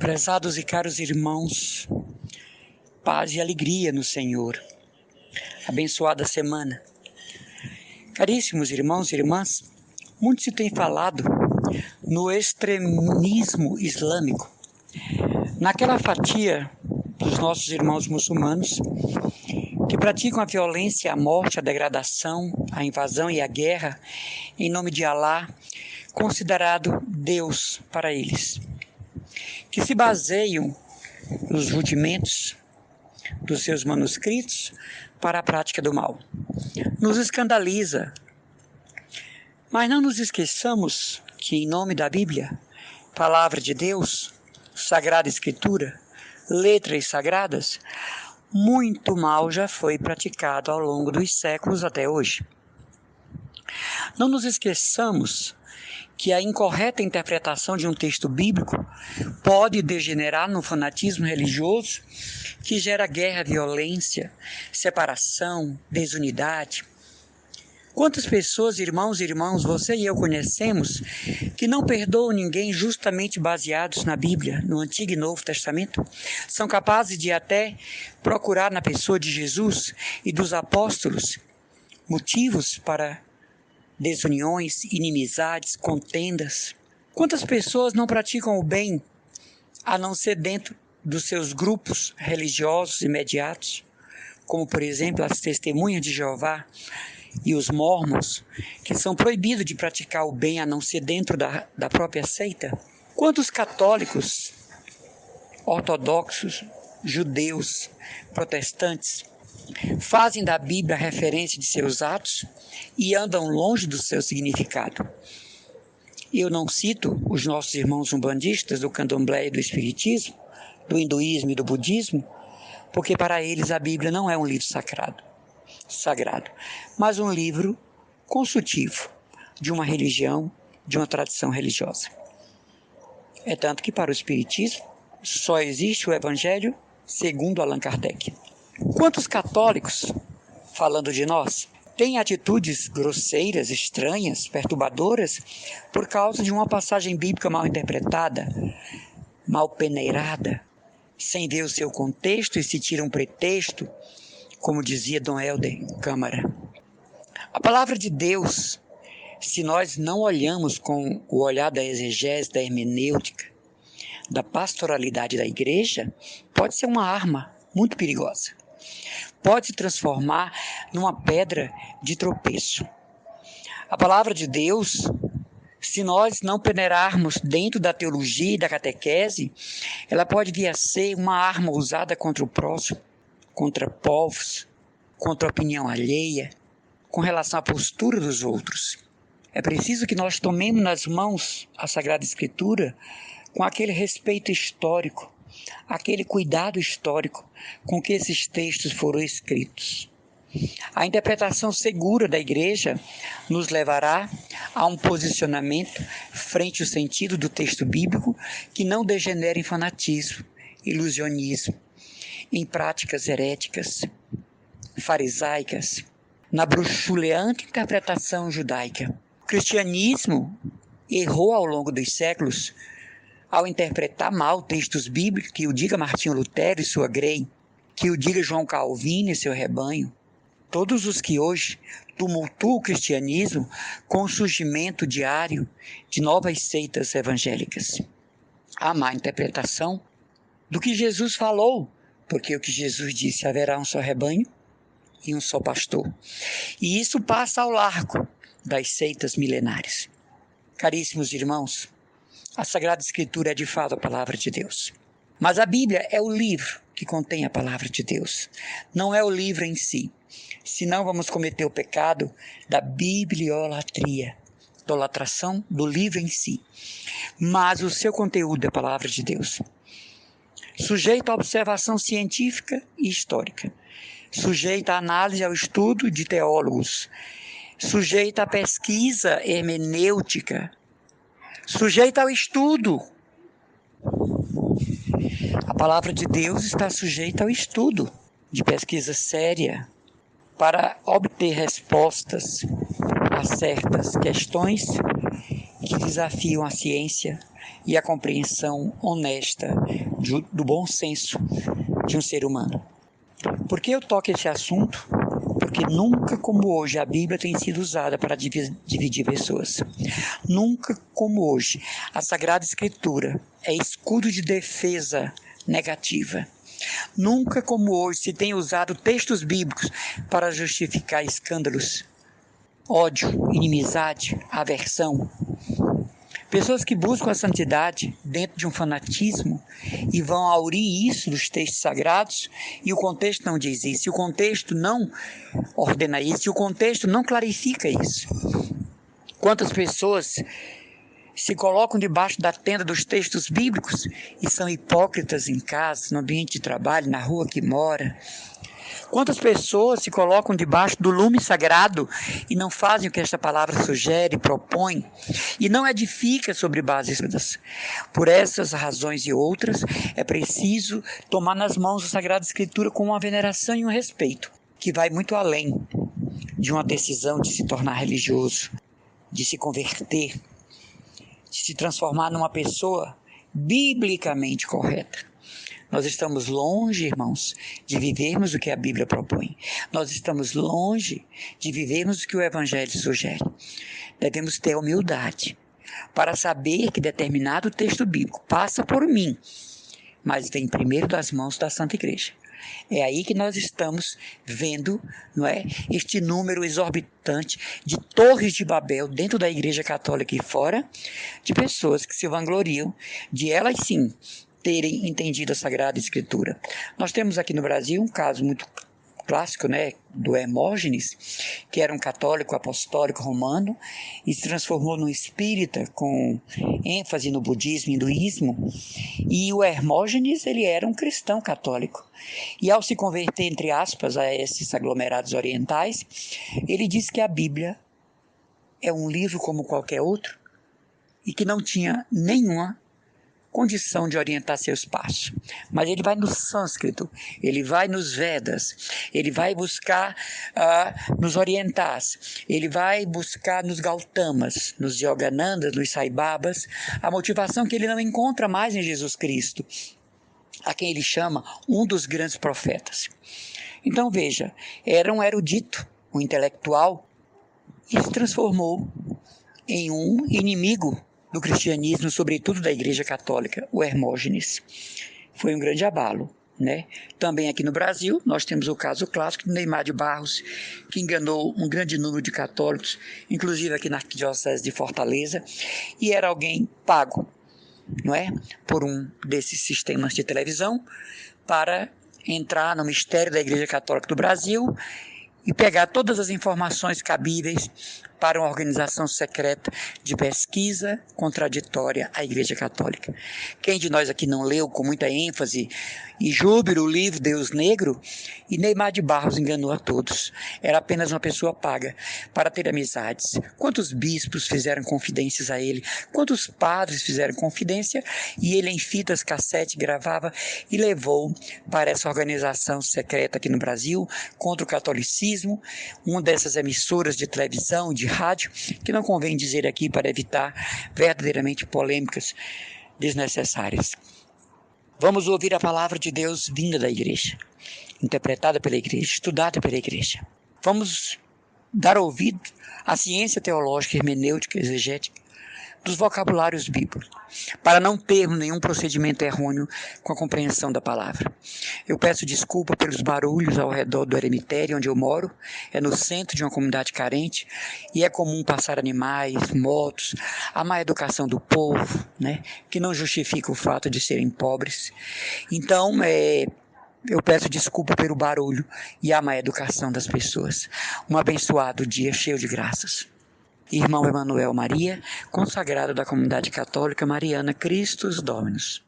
Prezados e caros irmãos, paz e alegria no Senhor. Abençoada semana. Caríssimos irmãos e irmãs, muito se tem falado no extremismo islâmico, naquela fatia dos nossos irmãos muçulmanos que praticam a violência, a morte, a degradação, a invasão e a guerra em nome de Alá, considerado Deus para eles, que se baseiam nos rudimentos dos seus manuscritos para a prática do mal. Nos escandaliza, mas não nos esqueçamos que em nome da Bíblia, Palavra de Deus, Sagrada Escritura, letras sagradas, muito mal já foi praticado ao longo dos séculos até hoje. Não nos esqueçamos que a incorreta interpretação de um texto bíblico pode degenerar no fanatismo religioso que gera guerra, violência, separação, desunidade. Quantas pessoas, irmãos e irmãs, você e eu conhecemos, que não perdoam ninguém justamente baseados na Bíblia, no Antigo e Novo Testamento? São capazes de até procurar na pessoa de Jesus e dos apóstolos motivos para desuniões, inimizades, contendas. Quantas pessoas não praticam o bem, a não ser dentro dos seus grupos religiosos imediatos, como, por exemplo, as testemunhas de Jeová e os mormons, que são proibidos de praticar o bem, a não ser dentro da própria seita? Quantos católicos, ortodoxos, judeus, protestantes, fazem da Bíblia a referência de seus atos e andam longe do seu significado? Eu não cito os nossos irmãos umbandistas do candomblé e do espiritismo, do hinduísmo e do budismo, porque para eles a Bíblia não é um livro sagrado, mas um livro consultivo de uma religião, de uma tradição religiosa. É tanto que para o espiritismo só existe o Evangelho segundo Allan Kardec. Quantos católicos, falando de nós, têm atitudes grosseiras, estranhas, perturbadoras, por causa de uma passagem bíblica mal interpretada, mal peneirada, sem ver o seu contexto e se tira um pretexto, como dizia Dom Helder Câmara. A palavra de Deus, se nós não olhamos com o olhar da exegese, da hermenêutica, da pastoralidade da igreja, pode ser uma arma muito perigosa. Pode se transformar numa pedra de tropeço. A palavra de Deus, se nós não peneirarmos dentro da teologia e da catequese, ela pode vir a ser uma arma usada contra o próximo, contra povos, contra a opinião alheia, com relação à postura dos outros. É preciso que nós tomemos nas mãos a Sagrada Escritura com aquele respeito histórico, aquele cuidado histórico com que esses textos foram escritos. A interpretação segura da igreja nos levará a um posicionamento frente ao sentido do texto bíblico que não degenere em fanatismo, ilusionismo, em práticas heréticas, farisaicas, na bruxuleante interpretação judaica. O cristianismo errou ao longo dos séculos ao interpretar mal textos bíblicos, que o diga Martinho Lutero e sua grei, que o diga João Calvino e seu rebanho. Todos os que hoje tumultuam o cristianismo com o surgimento diário de novas seitas evangélicas. A má interpretação do que Jesus falou, porque o que Jesus disse, haverá um só rebanho e um só pastor. E isso passa ao largo das seitas milenares. Caríssimos irmãos, a Sagrada Escritura é de fato a palavra de Deus. Mas a Bíblia é o livro que contém a palavra de Deus. Não é o livro em si. Senão vamos cometer o pecado da bibliolatria, idolatração do livro em si. Mas o seu conteúdo é a palavra de Deus. Sujeito à observação científica e histórica. Sujeito à análise, ao estudo de teólogos. Sujeito à pesquisa hermenêutica. Sujeito ao estudo. A palavra de Deus está sujeita ao estudo de pesquisa séria para obter respostas a certas questões que desafiam a ciência e a compreensão honesta do bom senso de um ser humano. Por que eu toco esse assunto? Porque nunca como hoje a Bíblia tem sido usada para dividir pessoas. Nunca como hoje a Sagrada Escritura é escudo de defesa negativa. Nunca como hoje se tem usado textos bíblicos para justificar escândalos, ódio, inimizade, aversão. Pessoas que buscam a santidade dentro de um fanatismo e vão aurir isso dos textos sagrados, e o contexto não diz isso, e o contexto não ordena isso, e o contexto não clarifica isso. Quantas pessoas se colocam debaixo da tenda dos textos bíblicos e são hipócritas em casa, no ambiente de trabalho, na rua que mora. Quantas pessoas se colocam debaixo do lume sagrado e não fazem o que esta palavra sugere, propõe, e não edifica sobre bases sólidas. Por essas razões e outras, é preciso tomar nas mãos a Sagrada Escritura com uma veneração e um respeito, que vai muito além de uma decisão de se tornar religioso, de se converter, de se transformar numa pessoa biblicamente correta. Nós estamos longe, irmãos, de vivermos o que a Bíblia propõe. Nós estamos longe de vivermos o que o Evangelho sugere. Devemos ter humildade para saber que determinado texto bíblico passa por mim, mas vem primeiro das mãos da Santa Igreja. É aí que nós estamos vendo, não é, este número exorbitante de torres de Babel dentro da Igreja Católica e fora, de pessoas que se vangloriam de elas sim terem entendido a Sagrada Escritura. Nós temos aqui no Brasil um caso muito clássico, né, do Hermógenes, que era um católico apostólico romano e se transformou num espírita com ênfase no budismo e hinduísmo. E o Hermógenes, ele era um cristão católico. E ao se converter, entre aspas, a esses aglomerados orientais, ele diz que a Bíblia é um livro como qualquer outro e que não tinha nenhuma condição de orientar seus passos. Mas ele vai no sânscrito, ele vai nos Vedas, ele vai buscar nos orientais, ele vai buscar nos Gautamas, nos Yoganandas, nos Saibabas, a motivação que ele não encontra mais em Jesus Cristo, a quem ele chama um dos grandes profetas. Então veja, era um erudito, um intelectual, e se transformou em um inimigo do cristianismo, sobretudo da Igreja Católica, o Hermógenes. Foi um grande abalo, né? Também aqui no Brasil, nós temos o caso clássico de Neymar de Barros, que enganou um grande número de católicos, inclusive aqui na Arquidiocese de Fortaleza, e era alguém pago, não é? Por um desses sistemas de televisão, para entrar no mistério da Igreja Católica do Brasil e pegar todas as informações cabíveis para uma organização secreta de pesquisa contraditória à Igreja Católica. Quem de nós aqui não leu com muita ênfase e júbilo o livro Deus Negro? E Neymar de Barros enganou a todos. Era apenas uma pessoa paga para ter amizades. Quantos bispos fizeram confidências a ele? Quantos padres fizeram confidência? E ele em fitas cassete gravava e levou para essa organização secreta aqui no Brasil contra o catolicismo, uma dessas emissoras de televisão, de rádio, que não convém dizer aqui para evitar verdadeiramente polêmicas desnecessárias. Vamos ouvir a palavra de Deus vinda da igreja, interpretada pela igreja, estudada pela igreja. Vamos dar ouvido à ciência teológica, hermenêutica, exegética dos vocabulários bíblicos, para não termos nenhum procedimento errôneo com a compreensão da palavra. Eu peço desculpa pelos barulhos ao redor do eremitério onde eu moro, é no centro de uma comunidade carente, e é comum passar animais, motos, a má educação do povo, né, que não justifica o fato de serem pobres. Então, eu peço desculpa pelo barulho e a má educação das pessoas. Um abençoado dia cheio de graças. Irmão Emanuel Maria, consagrado da comunidade católica mariana Christus Dominus.